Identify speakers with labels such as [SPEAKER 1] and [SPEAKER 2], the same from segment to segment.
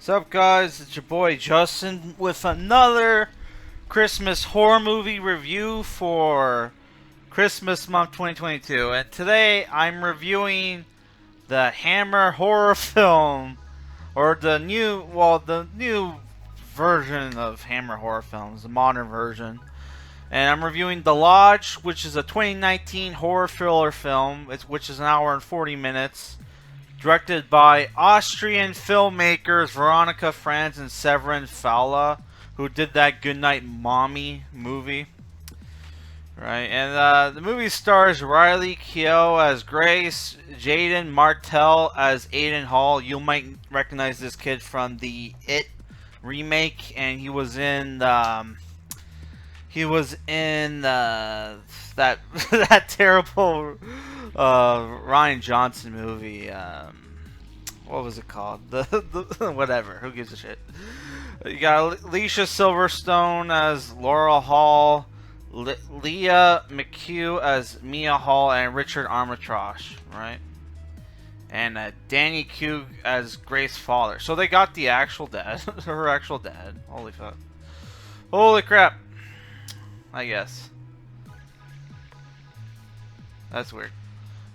[SPEAKER 1] What's up, guys? It's your boy Justin with another Christmas horror movie review for Christmas month 2022. And today I'm reviewing the Hammer horror film, or the new version of Hammer horror films, the modern version. And I'm reviewing The Lodge, which is a 2019 horror thriller film, which is an hour and 40 minutes. Directed by Austrian filmmakers Veronika, Franz, and Severin, Fiala, who did that Goodnight Mommy movie. Right, and the movie stars Riley Keough as Grace, Jaeden Martell as Aiden Hall. You might recognize this kid from the It remake, and he was in that that terrible Ryan Johnson movie. What was it called? The whatever. Who gives a shit? You got Alicia Silverstone as Laurel Hall, Leah McHugh as Mia Hall, and Richard Armitage, right? And Danny Keough as Grace's father. So they got the actual dad, her actual dad. Holy fuck! Holy crap! I guess that's weird.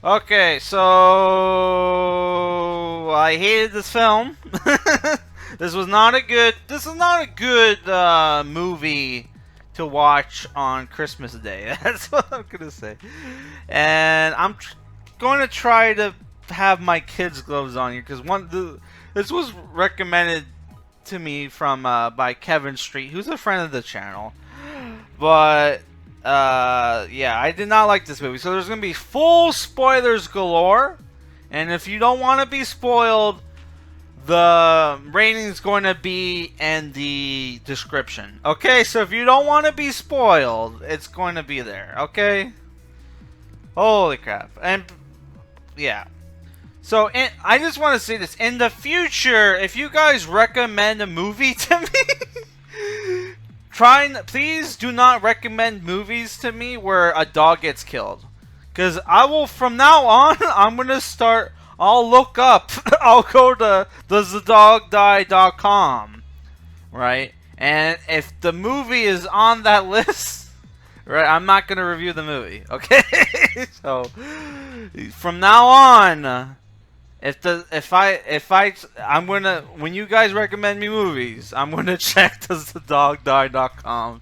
[SPEAKER 1] Okay, so I hated this film. This is not a good movie to watch on Christmas Day. That's what I'm gonna say. And I'm going to try to have my kids' gloves on here because this was recommended to me from by Kevin Street, who's a friend of the channel. But yeah, I did not like this movie. So there's going to be full spoilers galore. And if you don't want to be spoiled, the rating's going to be in the description. Okay, so if you don't want to be spoiled, it's going to be there. Okay? Holy crap. And yeah. So I just want to say this. In the future, if you guys recommend a movie to me, please do not recommend movies to me where a dog gets killed. Because I will, from now on, I'm going to start, I'll look up, I'll go to doesthedogdie.com, right? And if the movie is on that list, right, I'm not going to review the movie, okay? So, from now on, I'm gonna, when you guys recommend me movies, I'm gonna check doesthedogdie.com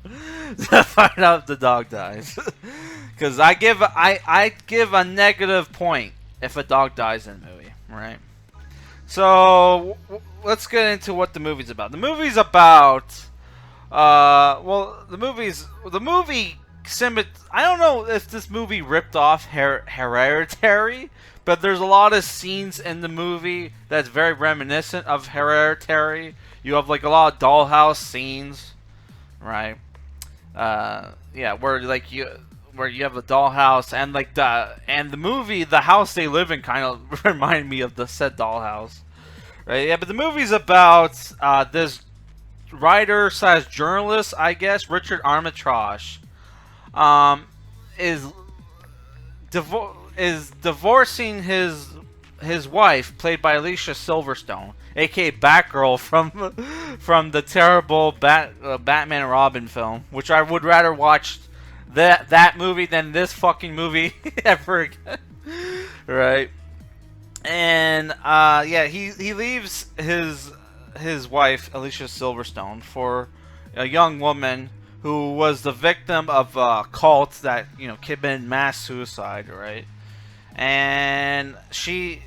[SPEAKER 1] to find out if the dog dies. Because I give a negative point if a dog dies in a movie, right? So let's get into what the movie's about. The movie's about, I don't know if this movie ripped off Hereditary. But there's a lot of scenes in the movie that's very reminiscent of Hereditary. You have like a lot of dollhouse scenes, right? Yeah, where you have a dollhouse and like the movie, the house they live in kind of remind me of the said dollhouse, right? Yeah, but the movie's about this writer / journalist, I guess, Richard Armitage, is divorcing his wife, played by Alicia Silverstone, aka Batgirl from the terrible Batman and Robin film, which I would rather watch that movie than this fucking movie ever again, right? And yeah, he leaves his wife Alicia Silverstone for a young woman who was the victim of a cult that committed mass suicide, right? And she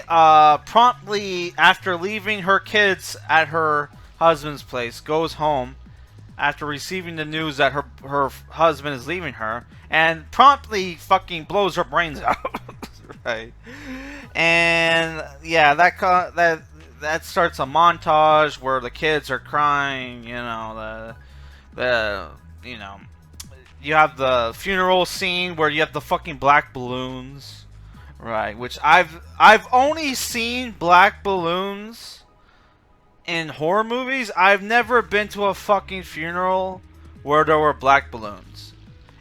[SPEAKER 1] promptly, after leaving her kids at her husband's place, goes home after receiving the news that her husband is leaving her, and promptly fucking blows her brains out, right? And yeah, that starts a montage where the kids are crying, you have the funeral scene where you have the fucking black balloons, right? Which I've only seen black balloons in horror movies. I've never been to a fucking funeral where there were black balloons.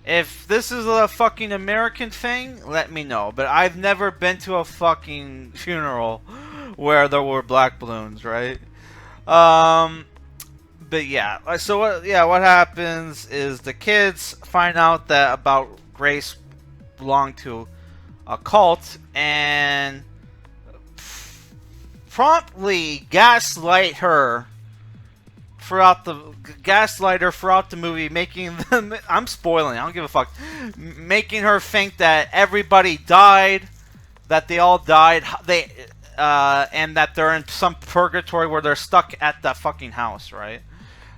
[SPEAKER 1] If this is a fucking American thing, let me know. But I've never been to a fucking funeral where there were black balloons, right? But yeah, so what happens is the kids find out that about Grace belonged to a cult and promptly gaslight her throughout the movie, making them, I'm spoiling, I don't give a fuck, making her think that everybody died, that they all died, and that they're in some purgatory where they're stuck at the fucking house, right?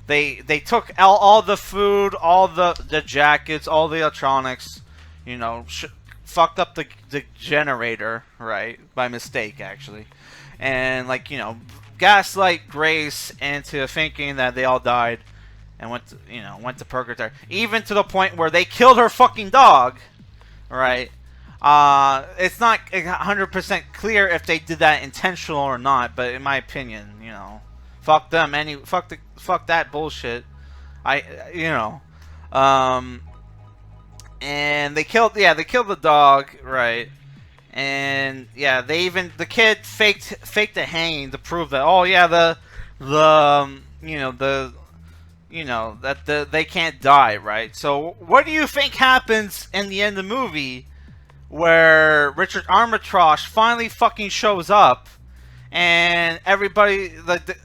[SPEAKER 1] They took all the food, all the jackets, all the electronics, you know, fucked up the generator, right? By mistake, actually. And, like, you know, gaslight Grace into thinking that they all died and went to purgatory. Even to the point where they killed her fucking dog, right? It's not 100% clear if they did that intentional or not, but in my opinion, you know, fuck them. Fuck that bullshit. And they killed the dog, right? And yeah, the kid faked the hanging to prove that, oh yeah, they can't die, right? So what do you think happens in the end of the movie where Richard Armitage finally fucking shows up and everybody,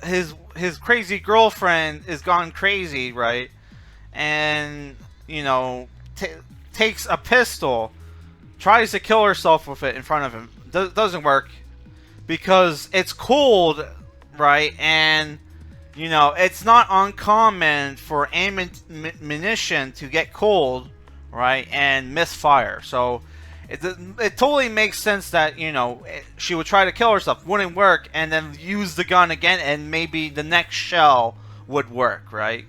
[SPEAKER 1] his crazy girlfriend is gone crazy, right? And, you know, takes a pistol, tries to kill herself with it in front of him. Doesn't work because it's cold, right? And, you know, it's not uncommon for ammunition to get cold, right, and misfire. So it totally makes sense that, you know, she would try to kill herself, wouldn't work, and then use the gun again, and maybe the next shell would work, right?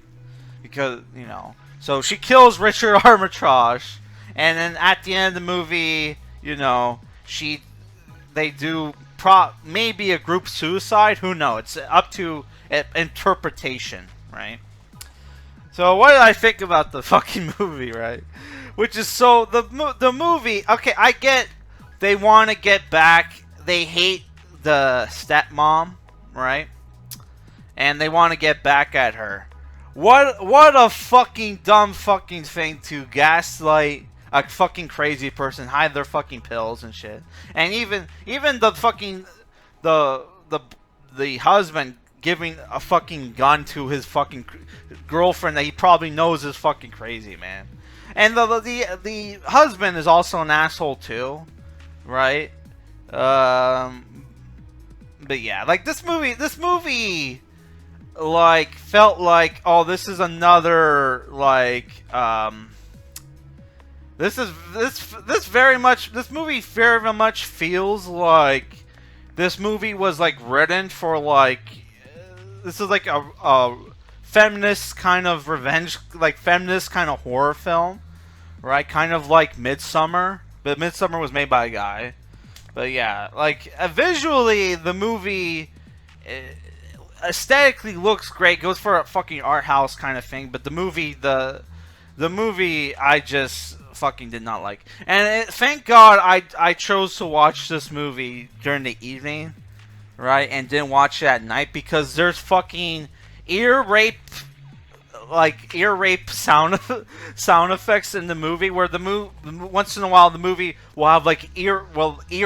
[SPEAKER 1] Because, you know, so she kills Richard Armitage, and then at the end of the movie, you know, they do maybe a group suicide. Who knows? It's up to interpretation, right? So what did I think about the fucking movie, right? Which is, so the movie, okay, I get they want to get back, they hate the stepmom, right? And they want to get back at her. What a fucking dumb fucking thing to gaslight a fucking crazy person, hide their fucking pills and shit. And even the fucking the husband giving a fucking gun to his fucking girlfriend that he probably knows is fucking crazy, man. And the husband is also an asshole too, right? But yeah, like this movie like felt like, oh, this is another like this movie very much feels like this movie was like written for like this is like a feminist kind of revenge, like feminist kind of horror film, right? Kind of like Midsomer, but Midsomer was made by a guy. But yeah, like visually the movie aesthetically looks great, goes for a fucking art house kind of thing. But the movie I just fucking did not like. And thank God I chose to watch this movie during the evening, right, and didn't watch it at night, because there's fucking ear rape sound effects in the movie, where once in a while the movie will have like ear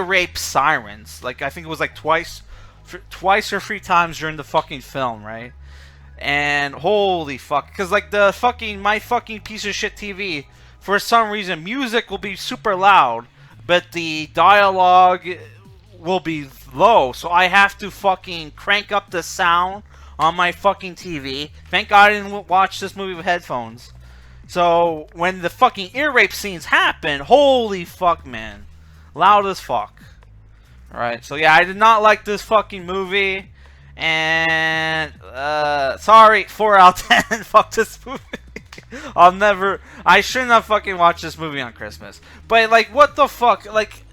[SPEAKER 1] rape sirens. Like I think it was like twice or three times during the fucking film, right? And holy fuck, because like my fucking piece of shit TV, for some reason music will be super loud, but the dialogue will be low, so I have to fucking crank up the sound on my fucking TV. Thank God I didn't watch this movie with headphones. So when the fucking ear rape scenes happen, holy fuck, man, loud as fuck. Alright, so yeah, I did not like this fucking movie, and sorry, 4 out of 10. Fuck this movie. I shouldn't have fucking watched this movie on Christmas. But like, what the fuck? Like,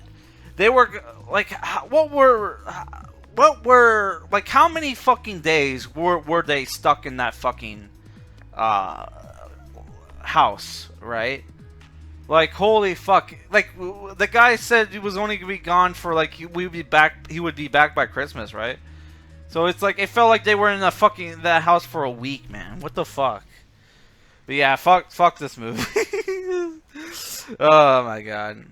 [SPEAKER 1] they were like, what were like, how many fucking days were they stuck in that fucking house, right? Like, holy fuck! Like, the guy said he was only gonna be gone for like he would be back. He would be back by Christmas, right? So it's like it felt like they were in that house for a week, man. What the fuck? But yeah, fuck this movie. Oh my god.